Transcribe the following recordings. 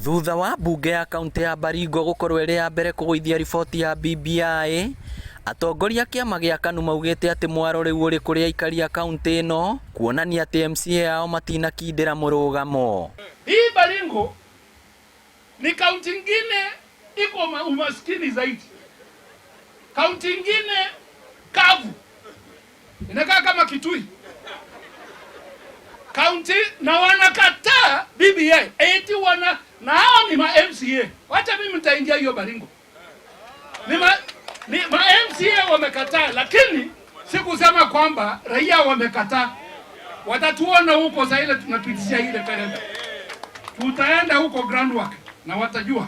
Thutha wa bunge ya kaunti ya Baringo gukorwo iri ya mbere kugwithia riboti ya BBI, atongoria kiama gia KANU maugite ati mwaro riu uri kuri aikari a kaunti ino kuonania ati MCA ao matinakindira murugamo. Hii Baringo ni kaunti ingine iko umaskini zaidi. Kaunti ingine kavu. Inakaa kama Kitui. Kaunti na wanakataa BBI. Eti na hao ni ma MCA. Wacha mimi nitaingia hiyo Baringo. Ni ma MCA wamekataa, lakini sikusema kwamba raia wamekataa. Watatuona huko saa ile tunapitisha ile kalenda. Tutaenda huko groundwork na watajua.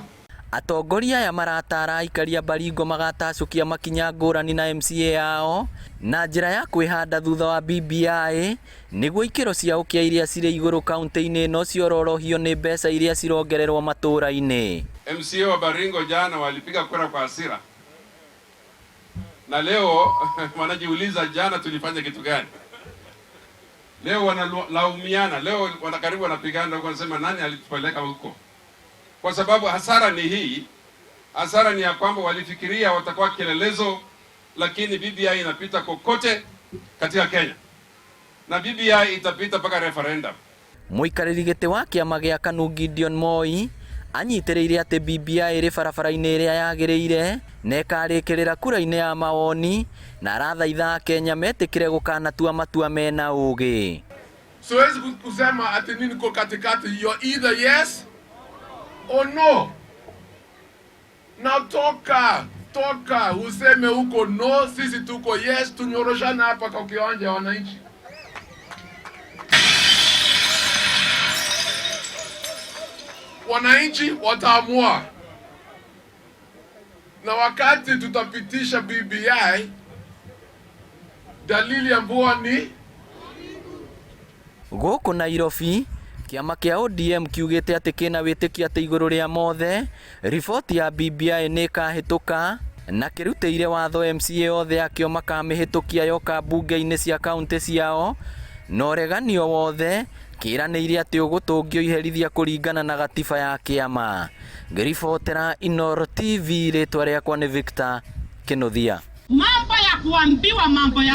Atongoria ya maratara aikari a Baringo magatacukia makinya ngurani na MCA ao na njira ya kwihanda thutha wa BBI niguo ikiro cia ukia iria cire iguru kaunti-ini ino ciororohio ni mbeca iria cirongererwo matura-ini. MCA wa Baringo jana walipiga kura kwa hasira, na leo wanajiuliza jana tulifanya kitu gani? Leo wanalaumiana, leo wanakaribu wanapigana, wanasema nani alitupeleka huko? Kwa sababu hasara ni hii, hasara ni ya kwamba walifikiria watakuwa kielelezo, lakini BBI inapita kokote katika Kenya, na BBI itapita mpaka referendum. Muikariri giti wa kiama gia KANU Gideon Moi anyitiriire ati BBI iri barabara-ini iria yagiriire na ikarikirira kura-ini ya mawoni na arathaitha Kenya metikire gukanatua matua mena ugi. Siwezi kusema ati nini ko katikati, you're either yes or no. Na toka useme huko no, sisi tuko yes, tunyoroshana hapa kwa kiwanja wananchi. Wananchi wataamua. Na wakati tutapitisha BBI, dalili ya mvua ni guku Nairobi. Kiama kia ODM kiugite ati kina witikia ati iguru ria mothe riboti ya BBI ni kahituka na kirutire watho MCA othe akio makamihitukia yoka bunge-ini cia kaunti ciao no reganio wothe kiraniire ati ugutungio iherithia kuringana na gatiba ya kiama. Ngiribotera Inooro TV, ritwa riakwa ni Victor Kinuthia. Mambo ya kuambiwa mambo ya